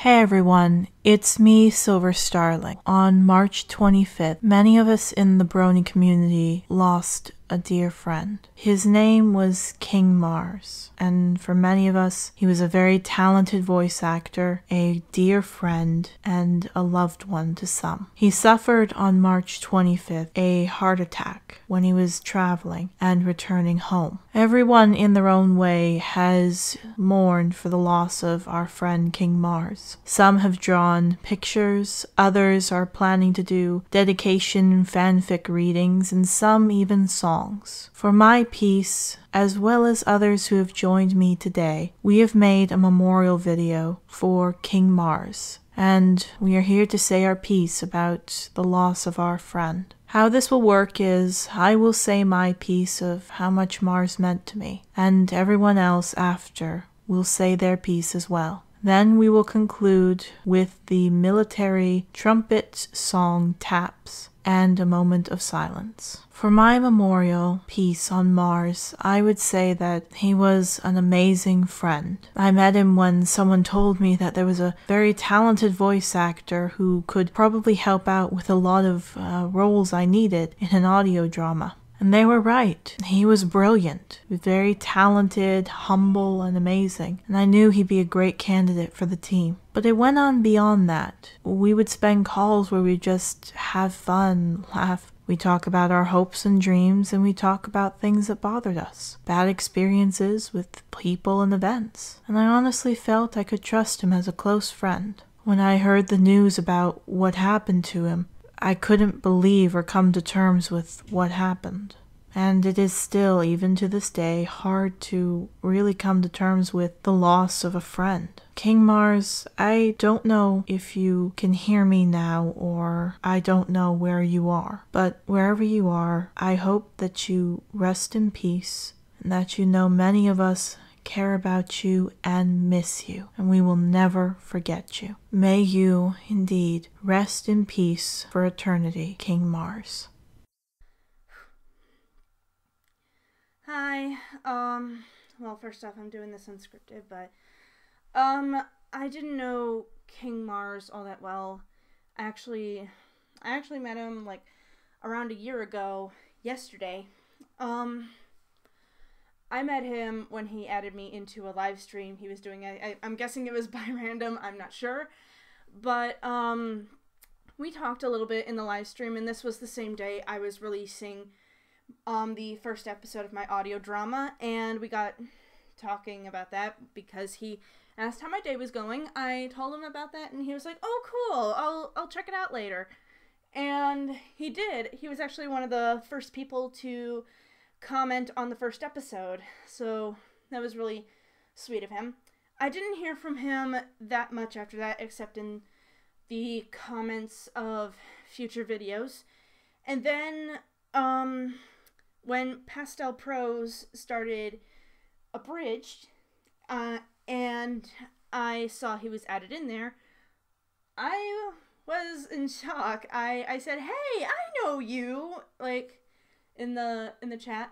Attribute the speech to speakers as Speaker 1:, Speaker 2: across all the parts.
Speaker 1: Hey everyone, it's me, Silver Starling. On March 25th, many of us in the Brony community lost a dear friend. His name was King Mars, and for many of us, he was a very talented voice actor, a dear friend, and a loved one to some. He suffered on March 25th a heart attack when he was traveling and returning home. Everyone in their own way has mourned for the loss of our friend King Mars. Some have drawn pictures, others are planning to do dedication fanfic readings, and some even songs. For my piece, as well as others who have joined me today, we have made a memorial video for King Mars, and we are here to say our piece about the loss of our friend. How this will work is I will say my piece of how much Mars meant to me, and everyone else after will say their piece as well. Then we will conclude with the military trumpet song Taps and a moment of silence. For my memorial piece on Mars, I would say that he was an amazing friend. I met him when someone told me that there was a very talented voice actor who could probably help out with a lot of roles I needed in an audio drama. And they were right. He was brilliant, very talented, humble, and amazing. And I knew he'd be a great candidate for the team. But it went on beyond that. We would spend calls where we just have fun, laugh. We talk about our hopes and dreams, and we talk about things that bothered us. Bad experiences with people and events. And I honestly felt I could trust him as a close friend. When I heard the news about what happened to him, I couldn't believe or come to terms with what happened. And it is still, even to this day, hard to really come to terms with the loss of a friend. King Mars, I don't know if you can hear me now, or I don't know where you are. But wherever you are, I hope that you rest in peace, and that you know many of us care about you and miss you, and we will never forget you. May you, indeed, rest in peace for eternity, King Mars.
Speaker 2: Hi, well, first off, I'm doing this unscripted, but, I didn't know King Mars all that well. I actually met him, like, around a year ago, yesterday. I met him when he added me into a live stream he was doing. I'm guessing it was by random, I'm not sure. But, we talked a little bit in the live stream, and this was the same day I was releasing the first episode of my audio drama, and we got talking about that because he asked how my day was going. I told him about that, and he was like, "Oh, cool, I'll check it out later." And he did. He was actually one of the first people to comment on the first episode, so that was really sweet of him. I didn't hear from him that much after that, except in the comments of future videos. And then, when Pastel Prose started Abridged, and I saw he was added in there, I was in shock. I said, "Hey, I know you," like, in the chat.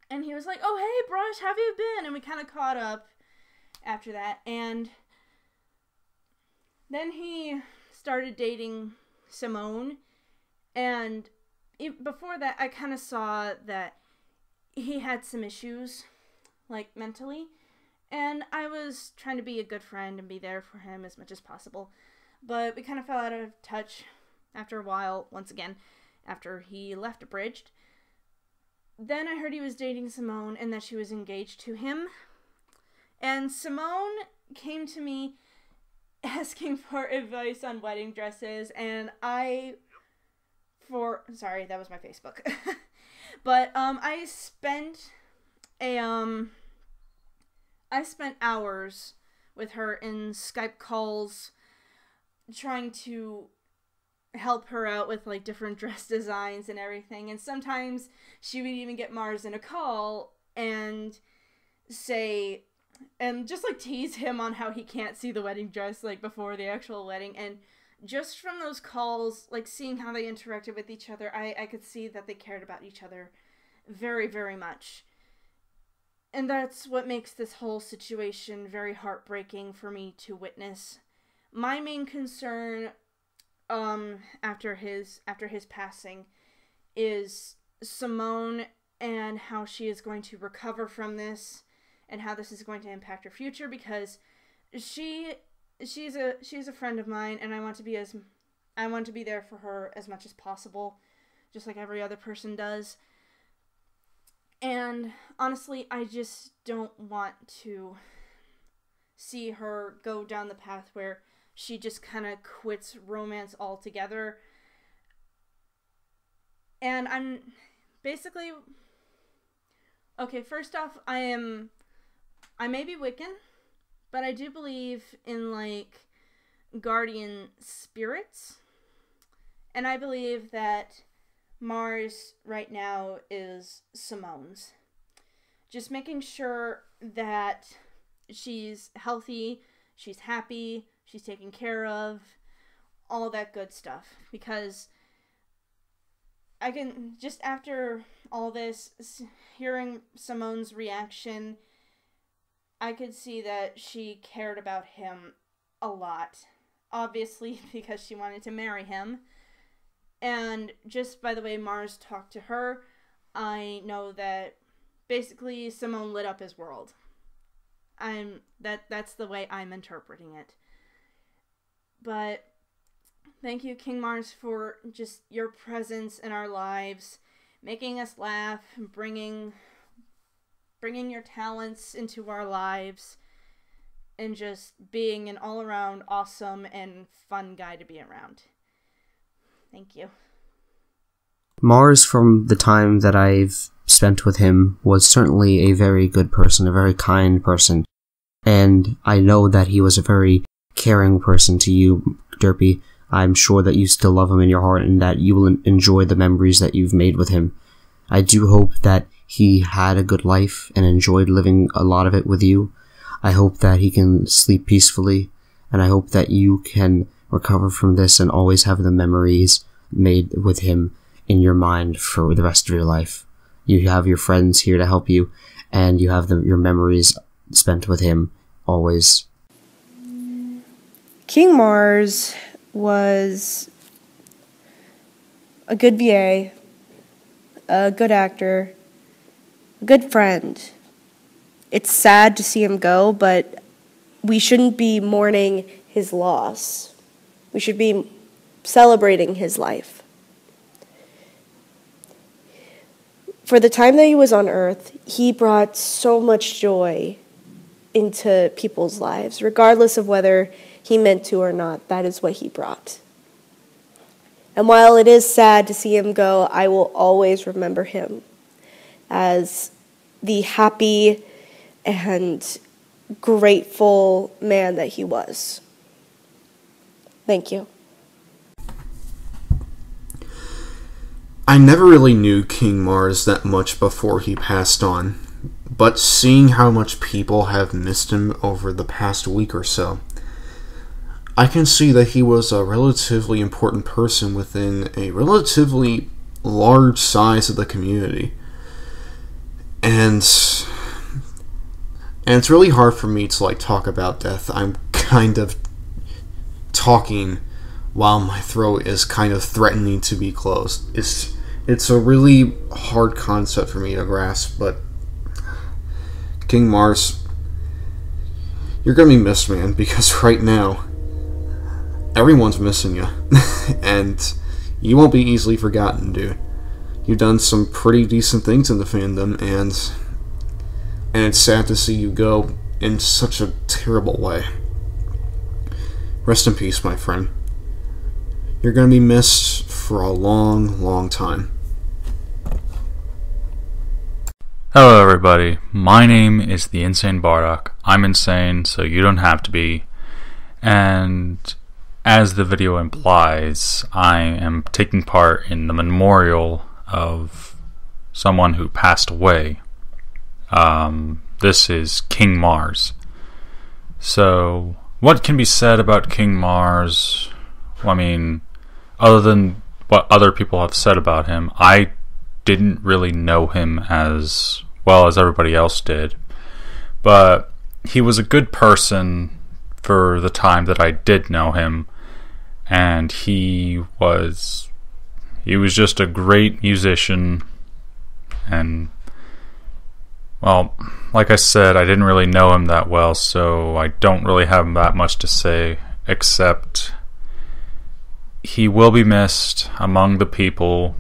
Speaker 2: And he was like, "Oh, hey, Brush, how have you been?" And we kind of caught up after that. And then he started dating Simone, and before that, I kind of saw that he had some issues, like, mentally, and I was trying to be a good friend and be there for him as much as possible, but we kind of fell out of touch after a while, once again, after he left Abridged. Then I heard he was dating Simone and that she was engaged to him, and Simone came to me asking for advice on wedding dresses, and sorry, that was my Facebook. But I spent hours with her in Skype calls trying to help her out with, like, different dress designs and everything. And sometimes she would even get Mars in a call and say, and just, like, tease him on how he can't see the wedding dress, like, before the actual wedding. And just from those calls, like, seeing how they interacted with each other, I could see that they cared about each other very, very much. And that's what makes this whole situation very heartbreaking for me to witness. My main concern after his passing is Simone and how she is going to recover from this and how this is going to impact her future, because she's a friend of mine, and I want to be there for her as much as possible, just like every other person does. And honestly, I just don't want to see her go down the path where she just kind of quits romance altogether. And I'm basically... Okay, first off, I may be Wiccan, but I do believe in, like, guardian spirits. And I believe that Mars right now is Simone's. Just making sure that she's healthy, she's happy, she's taken care of, all that good stuff. Because I can, just after all this, hearing Simone's reaction, I could see that she cared about him a lot. Obviously, because she wanted to marry him. And just by the way Mars talked to her, I know that basically Simone lit up his world. That's the way I'm interpreting it. But thank you, King Mars, for just your presence in our lives, making us laugh, bringing your talents into our lives, and just being an all-around awesome and fun guy to be around. Thank you.
Speaker 3: Mars, from the time that I've spent with him, was certainly a very good person, a very kind person. And I know that he was a very caring person to you, Derpy. I'm sure that you still love him in your heart and that you will enjoy the memories that you've made with him. I do hope that he had a good life and enjoyed living a lot of it with you. I hope that he can sleep peacefully, and I hope that you can recover from this and always have the memories made with him in your mind for the rest of your life. You have your friends here to help you, and you have your memories spent with him always.
Speaker 4: King Mars was a good VA, a good actor, a good friend. It's sad to see him go, but we shouldn't be mourning his loss. We should be celebrating his life. For the time that he was on Earth, he brought so much joy into people's lives, regardless of whether he meant to or not. That is what he brought. And while it is sad to see him go, I will always remember him as the happy and grateful man that he was. Thank you.
Speaker 5: I never really knew King Mars that much before he passed on, but seeing how much people have missed him over the past week or so, I can see that he was a relatively important person within a relatively large size of the community. And it's really hard for me to talk about death. I'm kind of talking while my throat is kind of threatening to be closed. It's a really hard concept for me to grasp, but King Mars, you're gonna be missed, man, because right now everyone's missing you. And you won't be easily forgotten, dude. You've done some pretty decent things in the fandom, and it's sad to see you go in such a terrible way. Rest in peace, my friend. You're going to be missed for a long, long time.
Speaker 6: Hello everybody, my name is the Insane Bardock. I'm insane, so you don't have to be. And as the video implies, I am taking part in the memorial of someone who passed away. This is King Mars. So, what can be said about King Mars? I mean, other than what other people have said about him, I didn't really know him as well as everybody else did. But he was a good person for the time that I did know him, and he was just a great musician. And, well, like I said, I didn't really know him that well, so I don't really have that much to say, except he will be missed among the people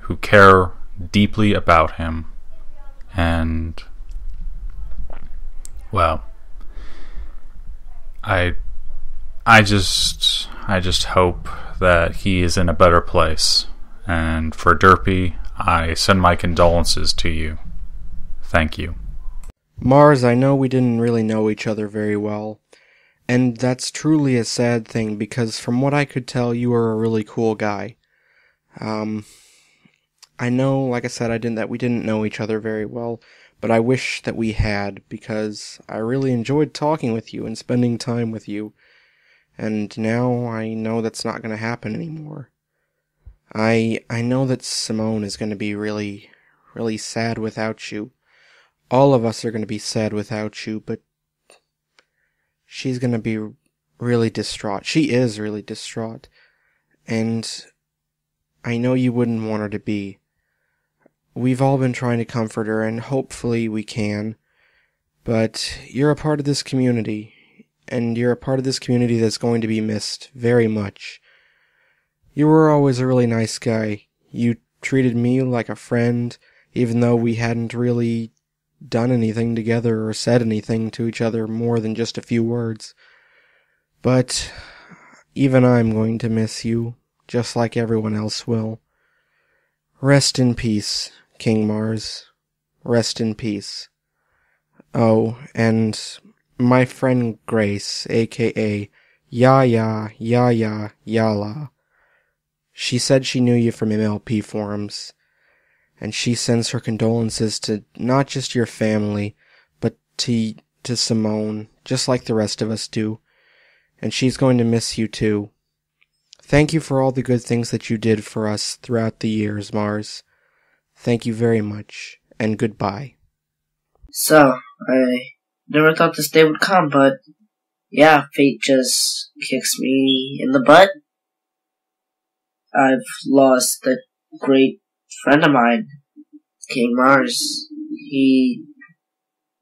Speaker 6: who care deeply about him. And, well, I just hope that he is in a better place. And for Derpy, I send my condolences to you. Thank you.
Speaker 7: Mars, I know we didn't really know each other very well, and that's truly a sad thing, because from what I could tell, you were a really cool guy. I know, like I said, that we didn't know each other very well, but I wish that we had, because I really enjoyed talking with you and spending time with you, and now I know that's not going to happen anymore. I know that Simone is going to be really, really sad without you. All of us are going to be sad without you, but she's going to be really distraught. She is really distraught, and I know you wouldn't want her to be. We've all been trying to comfort her, and hopefully we can, but you're a part of this community, and you're a part of this community that's going to be missed very much. You were always a really nice guy. You treated me like a friend, even though we hadn't really done anything together or said anything to each other more than just a few words. But even I'm going to miss you, just like everyone else will. Rest in peace, King Mars. Rest in peace. Oh, and my friend Grace, aka Yala. She said she knew you from MLP forums, and she sends her condolences to not just your family, but to Simone, just like the rest of us do, and she's going to miss you too. Thank you for all the good things that you did for us throughout the years, Mars. Thank you very much, and goodbye.
Speaker 8: So, I never thought this day would come, but yeah, fate just kicks me in the butt. I've lost a great friend of mine, King Mars. We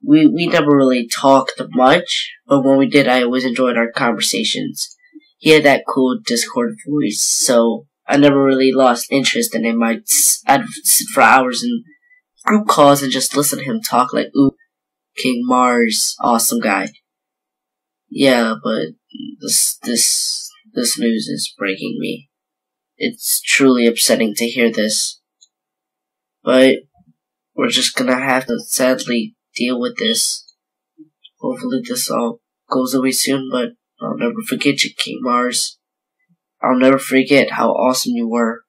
Speaker 8: never really talked much, but when we did, I always enjoyed our conversations. He had that cool Discord voice, so I never really lost interest in him. I'd sit for hours in group calls and just listen to him talk like, ooh, King Mars, awesome guy. Yeah, but this news is breaking me. It's truly upsetting to hear this. But we're just gonna have to sadly deal with this. Hopefully this all goes away soon, but I'll never forget you, King Mars. I'll never forget how awesome you were.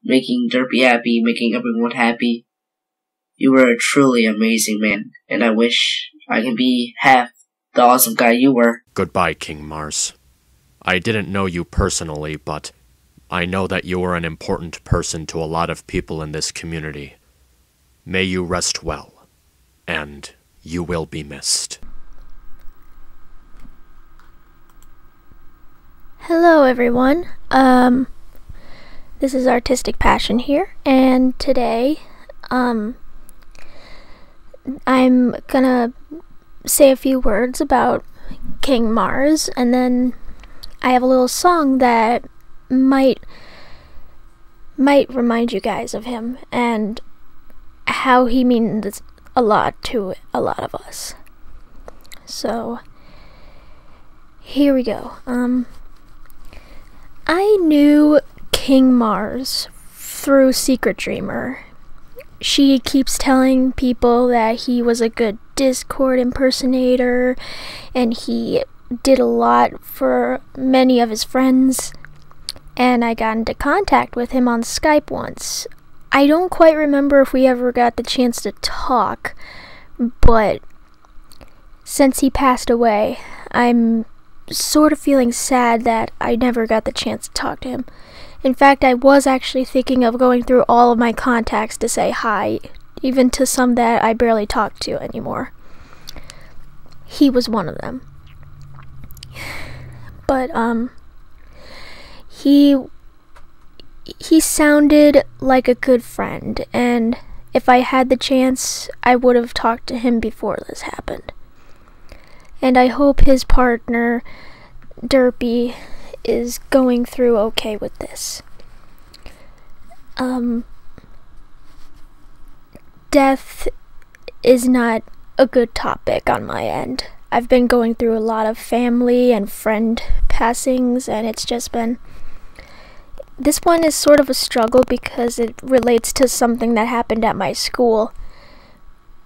Speaker 8: Making Derpy happy, making everyone happy. You were a truly amazing man, and I wish I can be half the awesome guy you were.
Speaker 9: Goodbye, King Mars. I didn't know you personally, but I know that you are an important person to a lot of people in this community. May you rest well, and you will be missed.
Speaker 10: Hello everyone, this is Artistic Passion here, and today, I'm gonna say a few words about King Mars, and then I have a little song that might remind you guys of him, and how he means a lot to a lot of us. So, here we go. I knew King Mars through Secret Dreamer. She keeps telling people that he was a good Discord impersonator, and he did a lot for many of his friends, and I got into contact with him on Skype once. I don't quite remember if we ever got the chance to talk, but since he passed away, I'm sort of feeling sad that I never got the chance to talk to him. In fact, I was actually thinking of going through all of my contacts to say hi, even to some that I barely talk to anymore. He was one of them. but he sounded like a good friend, and if I had the chance, I would have talked to him before this happened. And I hope his partner, Derpy, is going through okay with this. Death is not a good topic on my end. I've been going through a lot of family and friend passings, and it's just been... This one is sort of a struggle because it relates to something that happened at my school.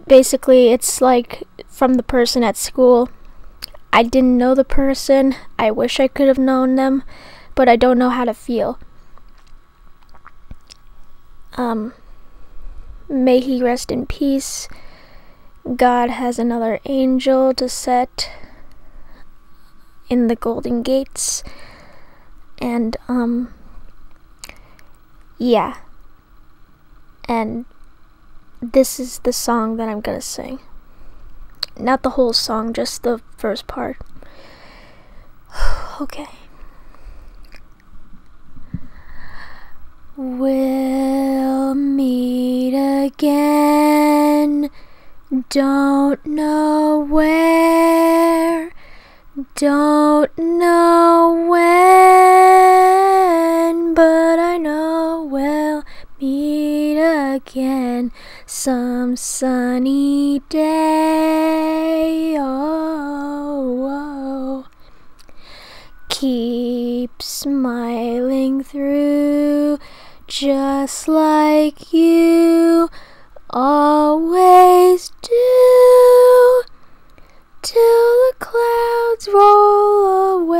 Speaker 10: Basically, it's like from the person at school. I didn't know the person. I wish I could have known them, but I don't know how to feel. May he rest in peace. God has another angel to set in the Golden Gates. And, yeah. And this is the song that I'm gonna sing. Not the whole song, just the first part. Okay. We'll meet again. Don't know where. Don't know when. But I know we'll meet again some sunny day. Oh, oh. Keep smiling through, just like you always do, till the clouds roll away.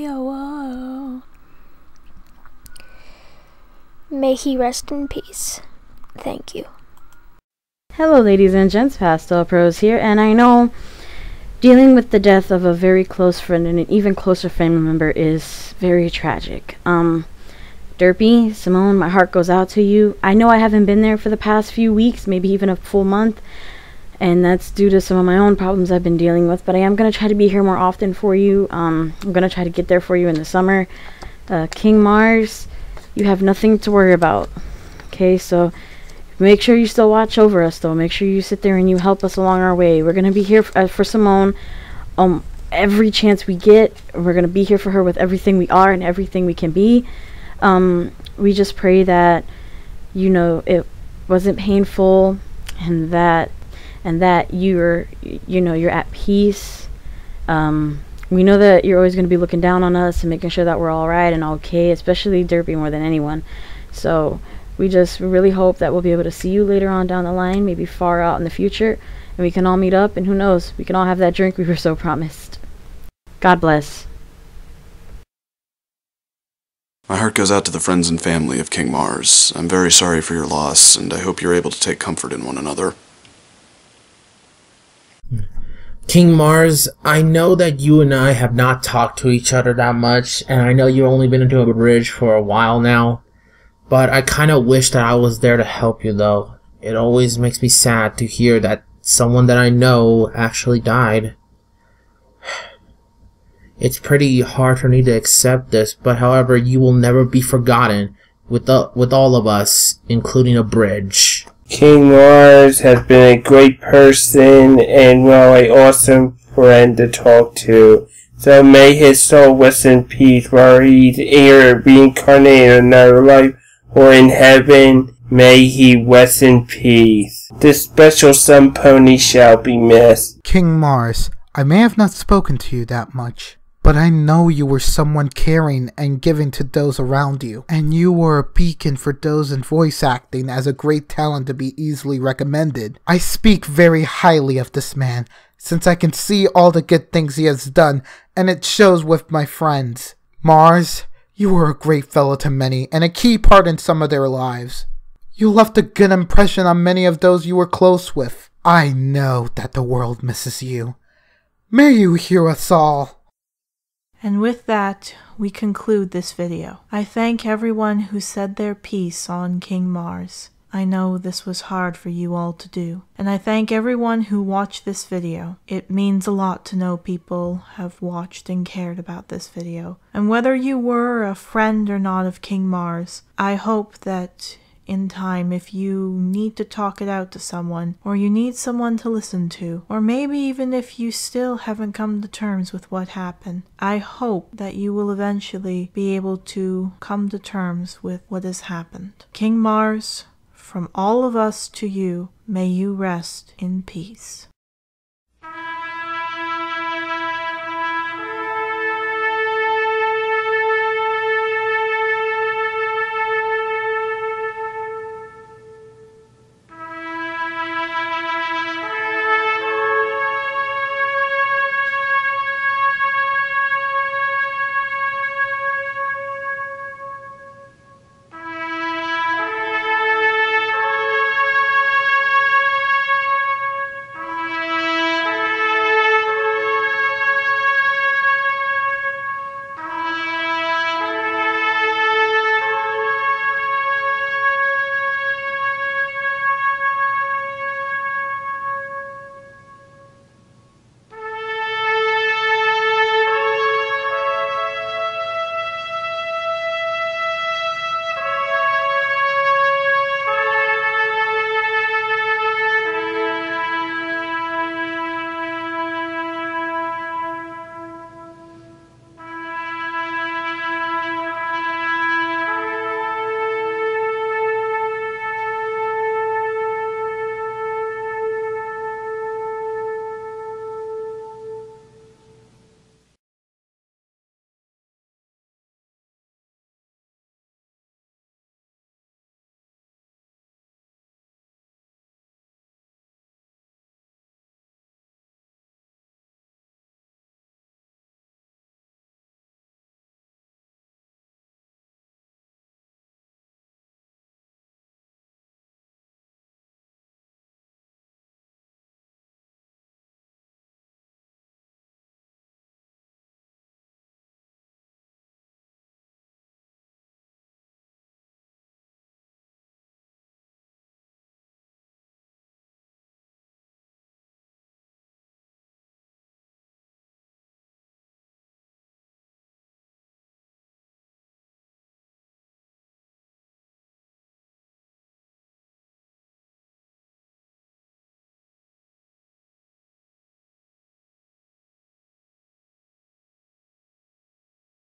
Speaker 10: Oh, oh. May he rest in peace. Thank you.
Speaker 11: Hello ladies and gents, Pastel Pros here, and I know dealing with the death of a very close friend and an even closer family member is very tragic. Derpy, Simone, my heart goes out to you. I know I haven't been there for the past few weeks, maybe even a full month, and that's due to some of my own problems I've been dealing with, but I am going to try to be here more often for you. I'm going to try to get there for you in the summer. King Mars, you have nothing to worry about. Okay, so make sure you still watch over us, though. Make sure you sit there and you help us along our way. We're going to be here for Simone every chance we get. We're going to be here for her with everything we are and everything we can be. We just pray that, you know, it wasn't painful and that you're at peace. We know that you're always going to be looking down on us and making sure that we're all right and okay, especially Derpy more than anyone. So we just really hope that we'll be able to see you later on down the line, maybe far out in the future, and we can all meet up, and who knows, we can all have that drink we were so promised. God bless.
Speaker 12: My heart goes out to the friends and family of King Mars. I'm very sorry for your loss, and I hope you're able to take comfort in one another.
Speaker 13: King Mars, I know that you and I have not talked to each other that much, and I know you've only been into a bridge for a while now, but I kind of wish that I was there to help you, though. It always makes me sad to hear that someone that I know actually died. It's pretty hard for me to accept this, but however, you will never be forgotten with all of us, including a bridge.
Speaker 14: King Mars has been a great person and, well, an awesome friend to talk to. So may his soul rest in peace, whether he's either reincarnated in another life or in heaven. May he rest in peace. This special sun pony shall be missed.
Speaker 15: King Mars, I may have not spoken to you that much, but I know you were someone caring and giving to those around you, and you were a beacon for those in voice acting as a great talent to be easily recommended. I speak very highly of this man, since I can see all the good things he has done, and it shows with my friends. Mars, you were a great fellow to many, and a key part in some of their lives. You left a good impression on many of those you were close with. I know that the world misses you. May you hear us all.
Speaker 1: And with that, we conclude this video. I thank everyone who said their piece on King Mars. I know this was hard for you all to do. And I thank everyone who watched this video. It means a lot to know people have watched and cared about this video. And whether you were a friend or not of King Mars, I hope that in time, if you need to talk it out to someone, or you need someone to listen to, or maybe even if you still haven't come to terms with what happened, I hope that you will eventually be able to come to terms with what has happened. King Mars, from all of us to you, may you rest in peace.